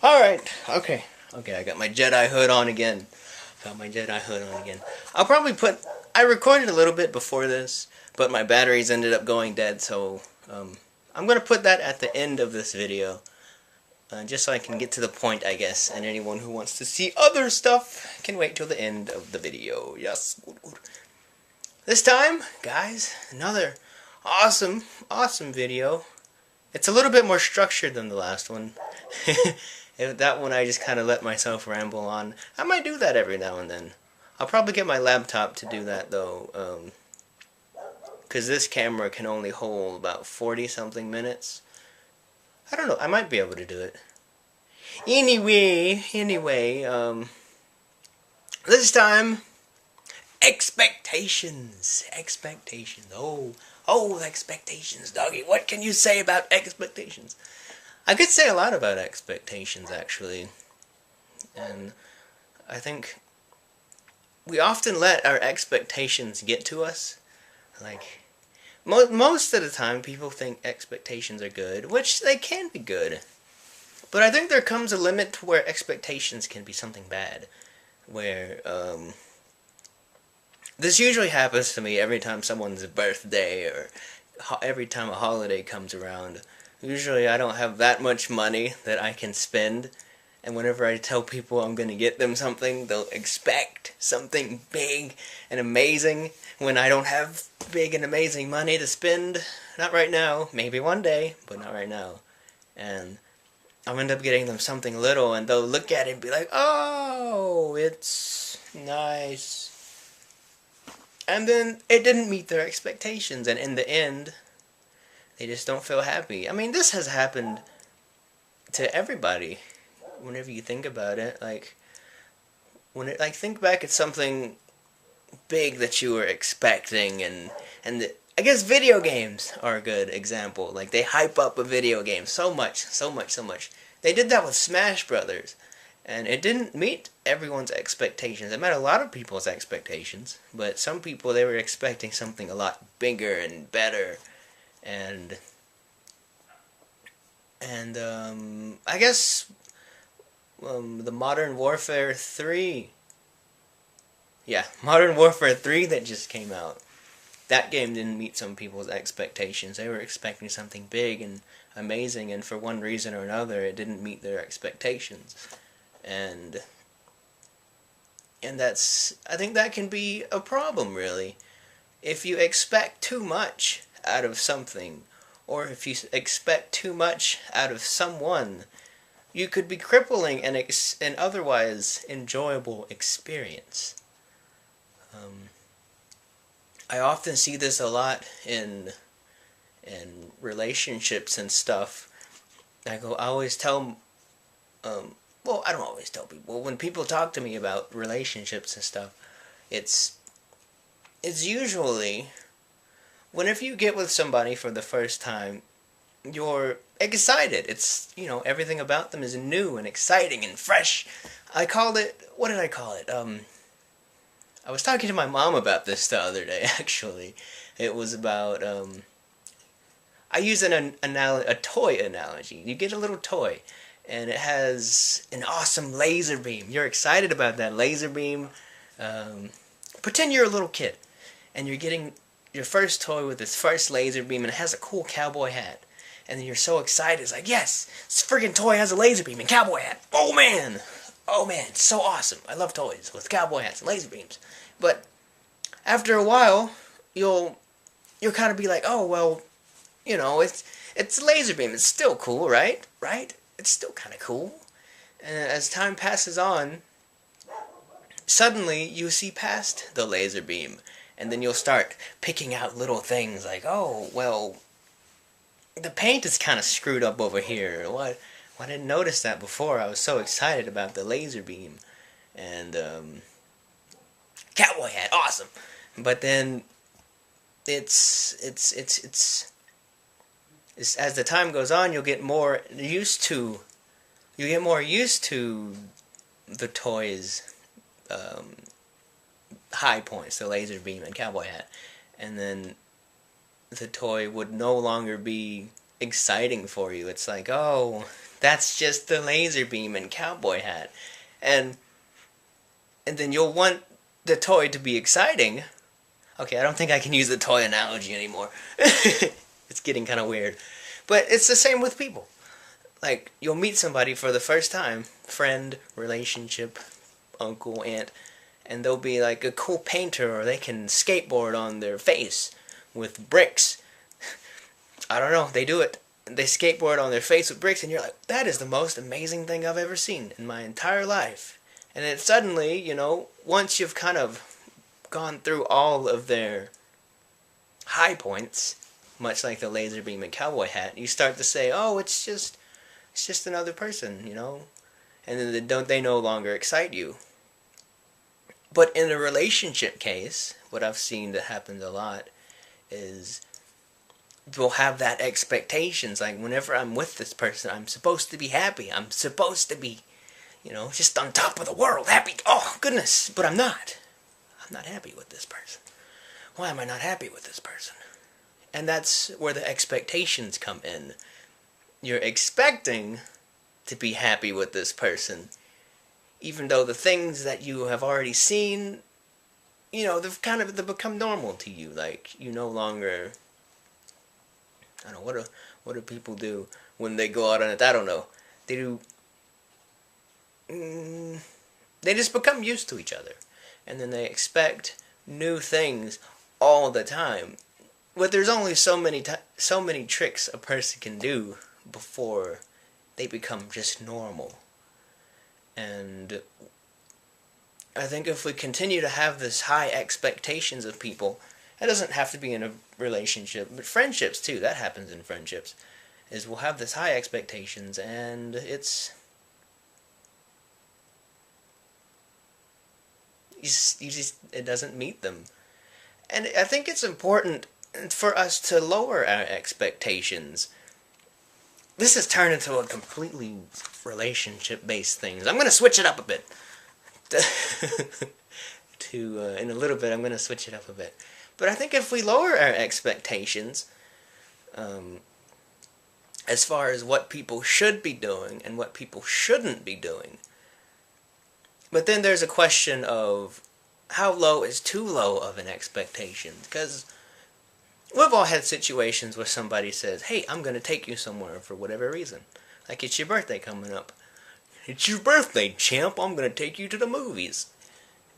Alright, okay, I got my Jedi hood on again. I'll probably I recorded a little bit before this, but my batteries ended up going dead, so I'm going to put that at the end of this video. Just so I can get to the point, I guess, and anyone who wants to see other stuff can wait till the end of the video. Yes. This time, guys, another awesome video. It's a little bit more structured than the last one. That one I just kind of let myself ramble on. I might do that every now and then. I'll probably get my laptop to do that, though, because this camera can only hold about 40-something minutes. I don't know, I might be able to do it. Anyway, this time, expectations. Oh, expectations, doggy. What can you say about expectations? I could say a lot about expectations, actually. And I think we often let our expectations get to us. Like, most of the time, people think expectations are good, which they can be good. But I think there comes a limit to where expectations can be something bad. Where, this usually happens to me every time someone's birthday or every time a holiday comes around. Usually I don't have that much money that I can spend. And whenever I tell people I'm going to get them something, they'll expect something big and amazing when I don't have big and amazing money to spend. Not right now. Maybe one day, but not right now. And I'll end up getting them something little, and they'll look at it and be like, oh, it's nice. And then it didn't meet their expectations, and in the end, they just don't feel happy. I mean, this has happened to everybody. Whenever you think about it, think back at something big that you were expecting, and I guess video games are a good example. Like, they hype up a video game so much. They did that with Smash Brothers, and it didn't meet everyone's expectations. It met a lot of people's expectations, but some people, they were expecting something a lot bigger and better, and I guess the Modern Warfare 3. Yeah, Modern Warfare 3 that just came out. That game didn't meet some people's expectations. They were expecting something big and amazing, and for one reason or another, it didn't meet their expectations. And I think that can be a problem, really. If you expect too much out of something, or if you expect too much out of someone, you could be crippling an otherwise enjoyable experience. I often see this a lot in relationships and stuff. I always tell, well, I don't always tell people. When people talk to me about relationships and stuff, it's usually, whenever you get with somebody for the first time, you're excited. It's, everything about them is new and exciting and fresh. I called it, what did I call it? I was talking to my mom about this the other day, actually. It was about, I use a toy analogy. You get a little toy, and it has an awesome laser beam. You're excited about that laser beam. Pretend you're a little kid, and you're getting your first toy with its first laser beam, and it has a cool cowboy hat. And then you're so excited, it's like, yes, this friggin' toy has a laser beam and cowboy hat. Oh man, it's so awesome. I love toys with cowboy hats and laser beams. But after a while, you'll kind of be like, oh, well, it's a laser beam. It's still cool, right? It's still kind of cool. And as time passes on, suddenly you see past the laser beam. And then you'll start picking out little things like, oh, well, the paint is kind of screwed up over here. What? I didn't notice that before. I was so excited about the laser beam. And, cowboy hat, awesome. But then, it's as the time goes on, you'll get more used to the toys, high points, the laser beam and cowboy hat. And then the toy would no longer be exciting for you. It's like, oh, that's just the laser beam and cowboy hat. And then you'll want the toy to be exciting. Okay, I don't think I can use the toy analogy anymore. It's getting kind of weird. But it's the same with people. Like, you'll meet somebody for the first time, friend, relationship, uncle, aunt, and they'll be like a cool painter, or they can skateboard on their face with bricks. I don't know, they do it. They skateboard on their face with bricks, and you're like, that is the most amazing thing I've ever seen in my entire life. And then suddenly, once you've kind of gone through all of their high points, much like the laser beam and cowboy hat, you start to say, oh, it's just another person, And then don't they no longer excite you? But in a relationship case, what I've seen that happens a lot is we'll have that expectations. Like, whenever I'm with this person, I'm supposed to be happy. I'm supposed to be, just on top of the world, happy. Oh, goodness. But I'm not. I'm not happy with this person. Why am I not happy with this person? And that's where the expectations come in. You're expecting to be happy with this person, even though the things that you have already seen, they've become normal to you. Like, you no longer, I don't know, what do people do when they go out on it? I don't know. They do, they just become used to each other. And then they expect new things all the time. But there's only so many tricks a person can do before they become just normal. And I think if we continue to have this high expectations of people, it doesn't have to be in a relationship, but friendships too, that happens in friendships, is we'll have this high expectations, and it doesn't meet them. And I think it's important for us to lower our expectations. This has turned into a completely relationship-based thing. I'm going to switch it up a bit. In a little bit, I'm going to switch it up a bit. But I think if we lower our expectations, as far as what people should be doing and what people shouldn't be doing, but then there's a question of how low is too low of an expectation? Because we've all had situations where somebody says, hey, I'm going to take you somewhere for whatever reason. Like, it's your birthday coming up. It's your birthday, champ. I'm going to take you to the movies.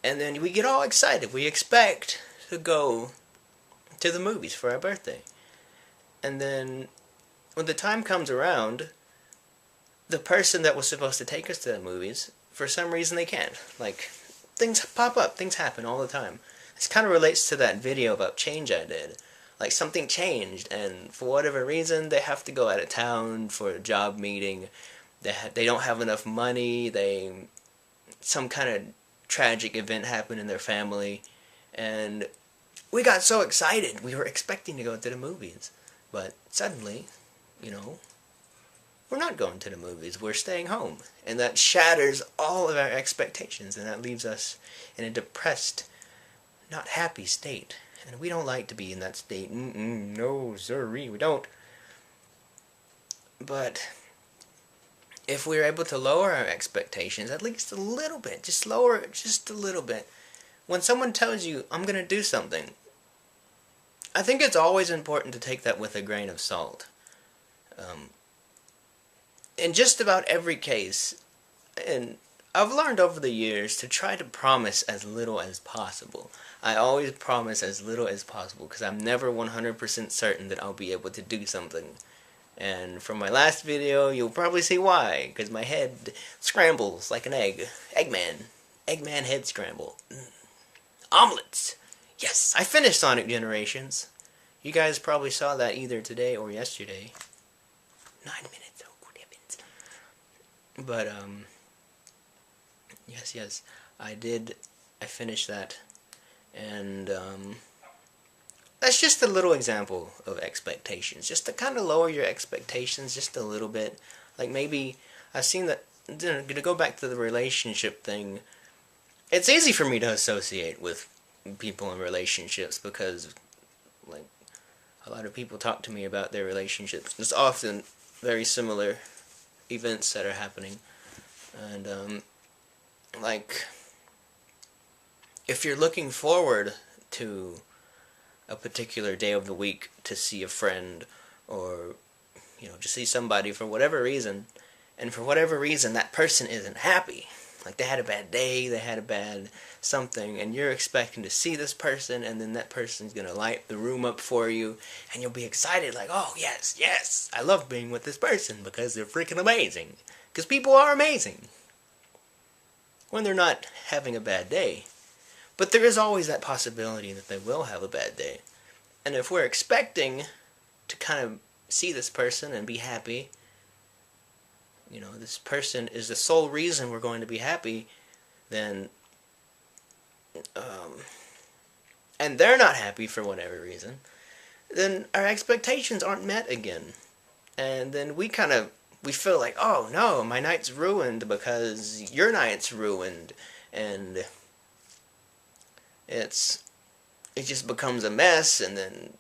And then we get all excited. We expect to go to the movies for our birthday. And then when the time comes around, the person that was supposed to take us to the movies, for some reason they can't. Like, things pop up. Things happen all the time. This kind of relates to that video about change I did. Like, something changed, and for whatever reason, they have to go out of town for a job meeting. They don't have enough money. Some kind of tragic event happened in their family, and we got so excited. We were expecting to go to the movies, but suddenly, we're not going to the movies. We're staying home, and that shatters all of our expectations, and that leaves us in a depressed, not happy state. And we don't like to be in that state. No, sirree, we don't. But if we're able to lower our expectations, at least a little bit, just lower it just a little bit. When someone tells you, I'm going to do something, I think it's always important to take that with a grain of salt. In just about every case, and I've learned over the years to try to promise as little as possible. I always promise as little as possible because I'm never 100% certain that I'll be able to do something. And from my last video, you'll probably see why, because my head scrambles like an egg. Eggman. Eggman head scramble. Omelets. Yes, I finished Sonic Generations. You guys probably saw that either today or yesterday. 9 minutes, oh good heavens. But, yes, I did. I finished that. And, that's just a little example of expectations. Just to kind of lower your expectations just a little bit. Like, maybe, I've seen that, to go back to the relationship thing, it's easy for me to associate with people in relationships because, like, A lot of people talk to me about their relationships. It's often very similar events that are happening. And, like, if you're looking forward to a particular day of the week to see a friend or, to see somebody for whatever reason, and for whatever reason that person isn't happy, like they had a bad day, they had a bad something, and you're expecting to see this person, and then that person's going to light the room up for you, and you'll be excited like, oh, yes, yes, I love being with this person because they're freaking amazing. Because people are amazing when they're not having a bad day. But there is always that possibility that they will have a bad day. And if we're expecting to kind of see this person and be happy, this person is the sole reason we're going to be happy, then, and they're not happy for whatever reason, then our expectations aren't met again. And then we feel like, oh no, my night's ruined because your night's ruined. And it just becomes a mess, and then,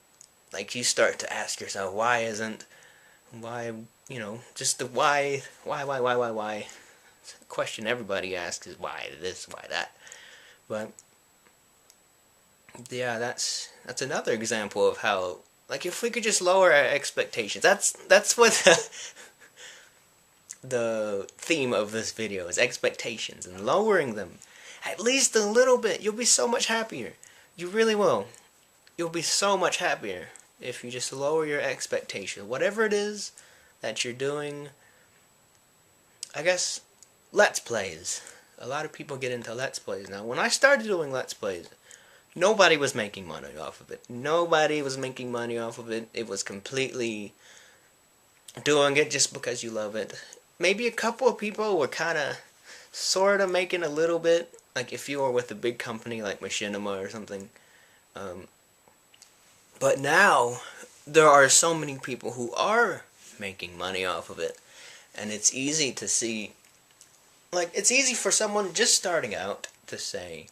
like, you start to ask yourself, just the why. The question everybody asks is why this, why that. But yeah, that's another example of how, like, if we could just lower our expectations. That's what the theme of this video is, expectations, and lowering them at least a little bit. You'll be so much happier. You really will. You'll be so much happier if you just lower your expectation. Whatever it is that you're doing. I guess Let's Plays. A lot of people get into Let's Plays now. When I started doing Let's Plays, nobody was making money off of it. Nobody was making money off of it. It was completely doing it just because you love it. Maybe a couple of people were kind of, sort of making a little bit. Like if you were with a big company like Machinima or something. But now, there are so many people who are making money off of it. And it's easy to see, like, it's easy for someone just starting out to say,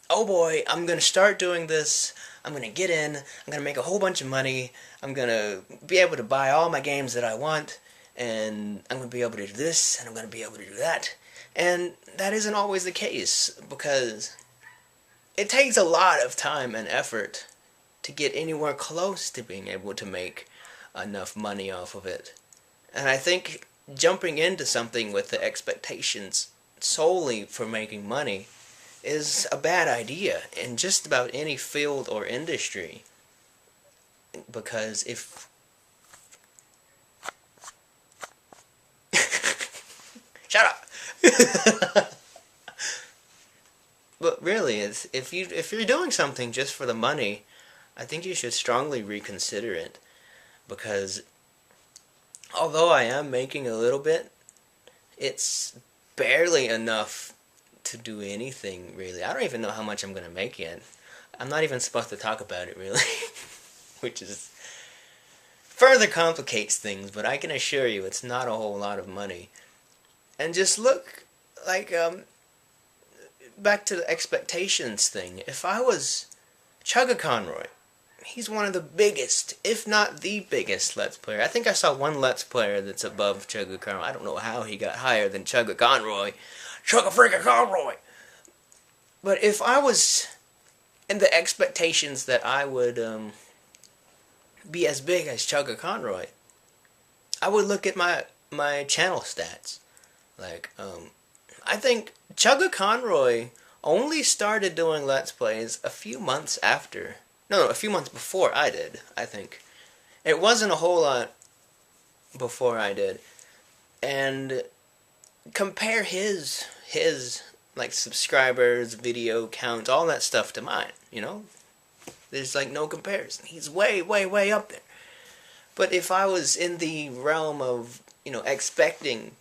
oh boy, I'm going to start doing this, I'm going to get in, I'm going to make a whole bunch of money, I'm going to be able to buy all my games that I want, and I'm going to be able to do this, and I'm going to be able to do that. And that isn't always the case, because it takes a lot of time and effort to get anywhere close to being able to make enough money off of it. And I think jumping into something with the expectations solely for making money is a bad idea in just about any field or industry. Because if... Shut up! But really, if you're doing something just for the money, I think you should strongly reconsider it. Because although I am making a little bit, it's barely enough to do anything, really. I don't even know how much I'm going to make yet. I'm not even supposed to talk about it, really. Which is further complicates things, but I can assure you it's not a whole lot of money. And just look, like, back to the expectations thing. If I was Chugga Conroy, he's one of the biggest, if not the biggest Let's Player. I think I saw one Let's Player that's above Chugga Conroy. I don't know how he got higher than Chugga Conroy. Chugga freaking Conroy! But if I was in the expectations that I would be as big as Chugga Conroy, I would look at my channel stats. Like, I think Chugga Conroy only started doing Let's Plays a few months after. No, a few months before I did, I think. It wasn't a whole lot before I did. And compare his like, subscribers, video count, all that stuff to mine, you know? There's, like, no comparison. He's way, way, way up there. But if I was in the realm of, expecting,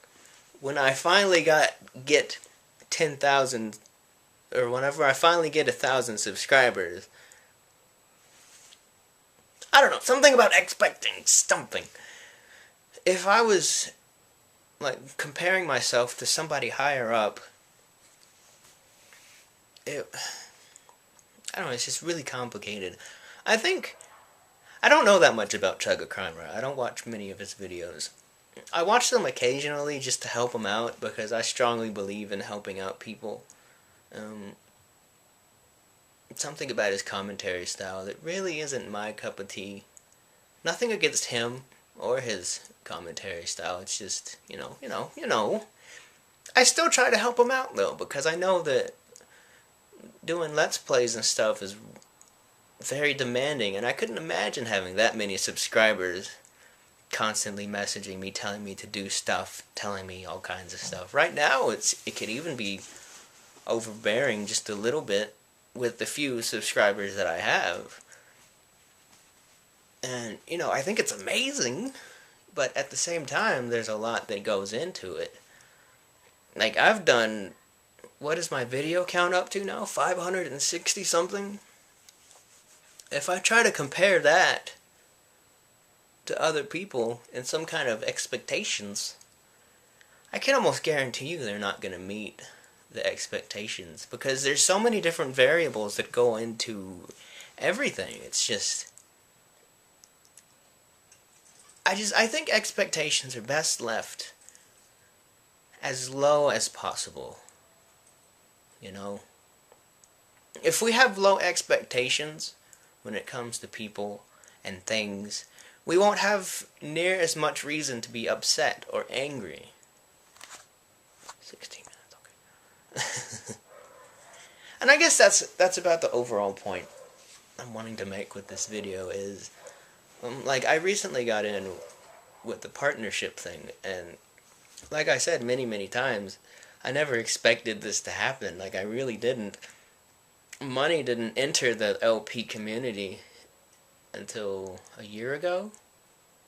when I finally get 10,000, or whenever I finally get 1,000 subscribers, I don't know, something about expecting something. If I was, like, comparing myself to somebody higher up, I don't know, it's just really complicated. I think I don't know that much about Chugga Crimer. I don't watch many of his videos. I watch them occasionally just to help him out because I strongly believe in helping out people. Um, Something about his commentary style that really isn't my cup of tea. Nothing against him or his commentary style. It's just, you know. I still try to help him out though because I know that doing Let's Plays and stuff is very demanding, and I couldn't imagine having that many subscribers constantly messaging me, telling me to do stuff, telling me all kinds of stuff. Right now, it could even be overbearing just a little bit with the few subscribers that I have. And, I think it's amazing, but at the same time, there's a lot that goes into it. Like, I've done, what is my video count up to now? 560 something? If I try to compare that to other people and some kind of expectations, I can almost guarantee you they're not going to meet the expectations because there's so many different variables that go into everything. It's just I think expectations are best left as low as possible. If we have low expectations when it comes to people and things, we won't have near as much reason to be upset or angry. 16 minutes, okay. And I guess that's about the overall point I'm wanting to make with this video is, like, I recently got in with the partnership thing, and like I said many times, I never expected this to happen. Like, I really didn't. Money didn't enter the LP community until a year ago,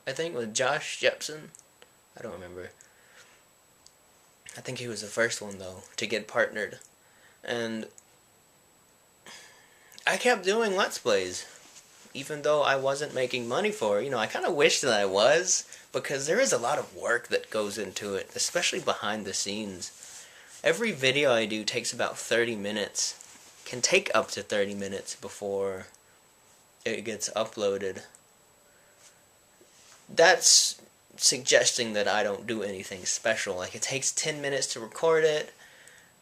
I think, with Josh Jepson. I don't remember. I think he was the first one, though, to get partnered. And I kept doing Let's Plays, even though I wasn't making money for it. I kind of wish that I was, because there is a lot of work that goes into it, especially behind the scenes. Every video I do takes about 30 minutes. Can take up to 30 minutes before it gets uploaded. That's suggesting that I don't do anything special. Like, it takes 10 minutes to record it.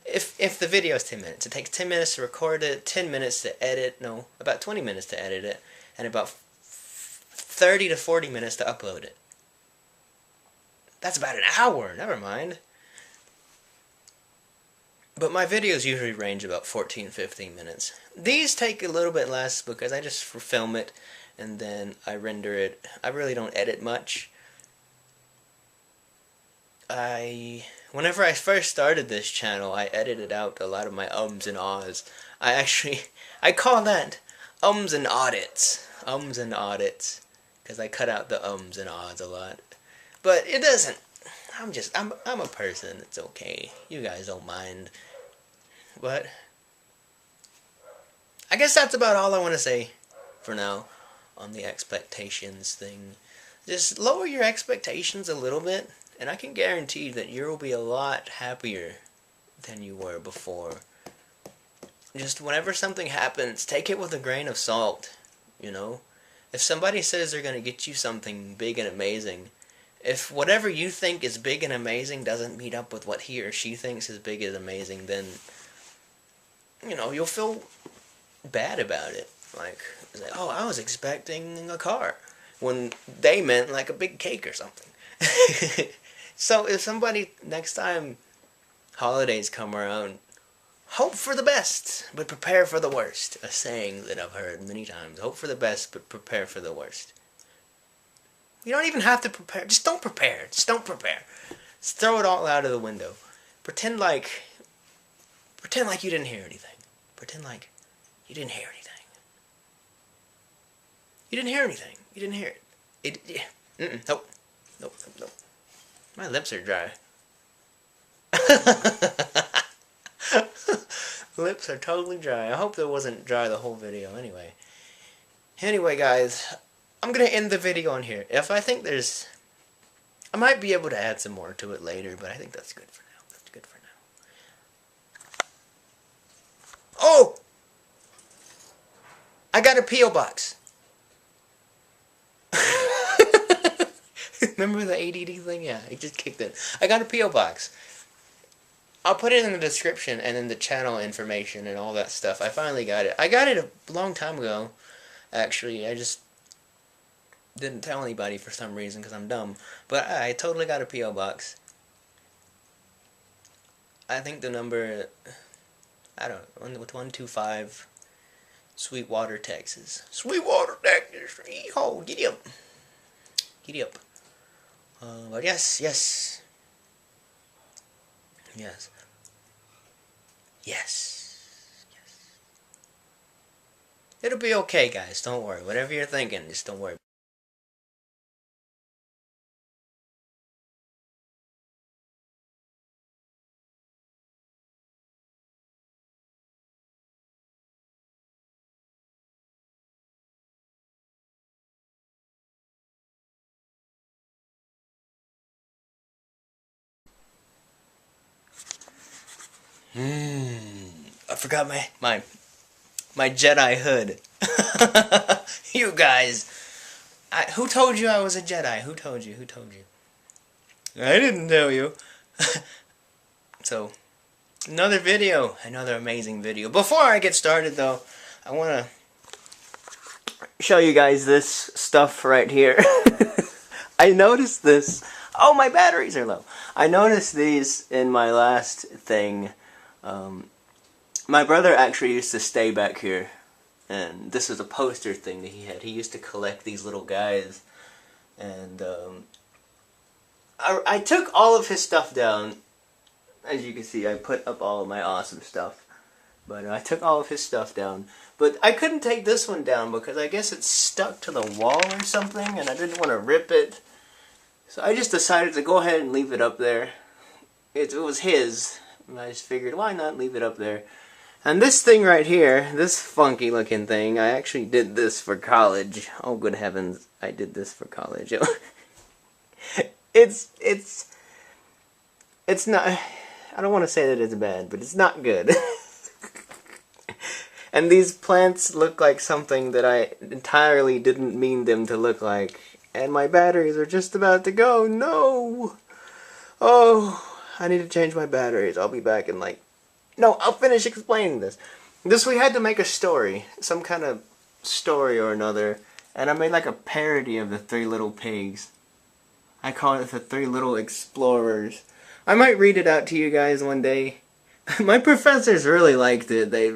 If the video is 10 minutes, it takes 10 minutes to record it, 10 minutes to edit, no, about 20 minutes to edit it, and about 30 to 40 minutes to upload it. That's about an hour, never mind. But my videos usually range about 14-15 minutes. These take a little bit less because I just film it and then I render it. I really don't edit much. Whenever I first started this channel, I edited out a lot of my ums and ahs. I call that ums and audits. Ums and audits. Because I cut out the ums and ahs a lot. But it doesn't. I'm a person. It's okay. You guys don't mind. But I guess that's about all I want to say for now on the expectations thing. Just lower your expectations a little bit, and I can guarantee that you will be a lot happier than you were before. Just whenever something happens, take it with a grain of salt, If somebody says they're going to get you something big and amazing, if whatever you think is big and amazing doesn't meet up with what he or she thinks is big and amazing, then, you'll feel bad about it. Like, oh, I was expecting a car, when they meant like a big cake or something. So if somebody, next time holidays come around, hope for the best, but prepare for the worst. A saying that I've heard many times. Hope for the best, but prepare for the worst. You don't even have to prepare. Just don't prepare. Just don't prepare. Just throw it all out of the window. Pretend like you didn't hear anything. Pretend like you didn't hear anything. You didn't hear anything. You didn't hear it. Nope. Nope. My lips are dry. Lips are totally dry. I hope that wasn't dry the whole video anyway. Anyway, guys, I'm going to end the video on here. If I think I might be able to add some more to it later, but I think that's good for now. That's good for now. Oh! I got a P.O.Box. Remember the ADD thing? Yeah, it just kicked in. I got a P.O. Box. I'll put it in the description and in the channel information and all that stuff. I finally got it. I got it a long time ago, actually. I just didn't tell anybody for some reason because I'm dumb. But I totally got a P.O. Box. I think the number, I don't know, 125 Sweetwater, Texas. Sweetwater, Texas. Yeehaw, giddy up. Giddy up. But yes. Yes. It'll be okay, guys. Don't worry. Whatever you're thinking, just don't worry. I forgot my Jedi hood. You guys. Who told you I was a Jedi? Who told you? I didn't tell you. So, another video. Another amazing video. Before I get started, though, I want to show you guys this stuff right here. I noticed this. Oh, my batteries are low. I noticed these in my last thing. My brother actually used to stay back here, and this is a poster thing that he had. He used to collect these little guys, and I took all of his stuff down. As you can see, I put up all of my awesome stuff, but I took all of his stuff down. But I couldn't take this one down because I guess it's stuck to the wall or something, and I didn't want to rip it. So I just decided to go ahead and leave it up there. It was his, and I just figured, why not leave it up there? And this thing right here, this funky looking thing, I actually did this for college. Oh, good heavens, I did this for college. It's not, I don't want to say that it's bad, but it's not good. And these plants look like something that I entirely didn't mean them to look like. And my batteries are just about to go. No! Oh, I need to change my batteries. I'll be back in like... No, I'll finish explaining this. We had to make a story. Some kind of story or another. And I made like a parody of the Three Little Pigs. I call it the Three Little Explorers. I might read it out to you guys one day. My professors really liked it. They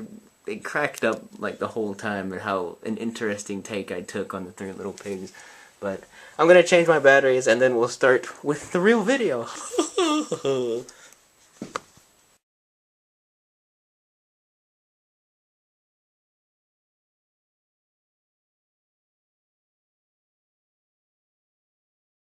cracked up like the whole time at how an interesting take I took on the Three Little Pigs. But I'm gonna change my batteries and then we'll start with the real video.